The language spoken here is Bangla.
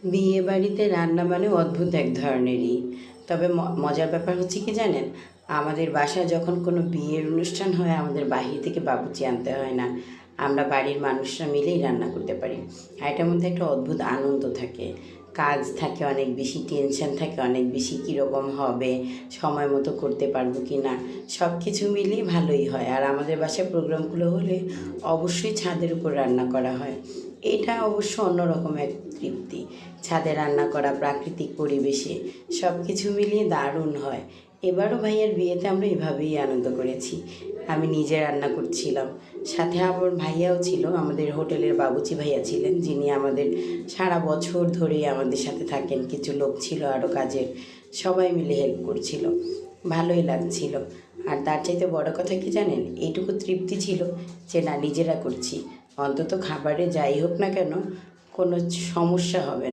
বিয়ে বাড়িতে রান্না মানে অদ্ভুত এক ধরনেরই। তবে মজার ব্যাপার হচ্ছে কি জানেন, আমাদের বাসায় যখন কোনো বিয়ের অনুষ্ঠান হয় আমাদের বাহির থেকে বাবুর্চি আনতে হয় না। আমরা বাড়ির মানুষরা মিলেই রান্না করতে পারি। আর এটার মধ্যে একটা অদ্ভুত আনন্দ থাকে, কাজ থাকে অনেক বেশি, টেনশন থাকে অনেক বেশি, কীরকম হবে, সময় মতো করতে পারবো কি না, সব কিছু মিলিয়ে ভালোই হয়। আর আমাদের বাসায় প্রোগ্রামগুলো হলে অবশ্যই ছাদের উপর রান্না করা হয়। এটা অবশ্য অন্যরকম এক তৃপ্তি। ছাদে রান্না করা, প্রাকৃতিক পরিবেশে, সব কিছু মিলিয়ে দারুণ হয়। এবারও ভাইয়ের বিয়েতে আমরা এভাবেই আনন্দ করেছি। আমি নিজে রান্না করছিলাম, সাথে আমার ভাইয়াও ছিল, আমাদের হোটেলের বাবুচি ভাইয়া ছিলেন, যিনি আমাদের সারা বছর ধরেই আমাদের সাথে থাকেন। কিছু লোক ছিল আরও কাজের, সবাই মিলে হেল্প করছিল, ভালোই লাগছিল। আর তার চাইতে বড় কথা কি জানেন, এইটুকু তৃপ্তি ছিল যে না, নিজেরা করছি, অন্তত খাবারে যাই হোক না কেন কোনো সমস্যা হবে না।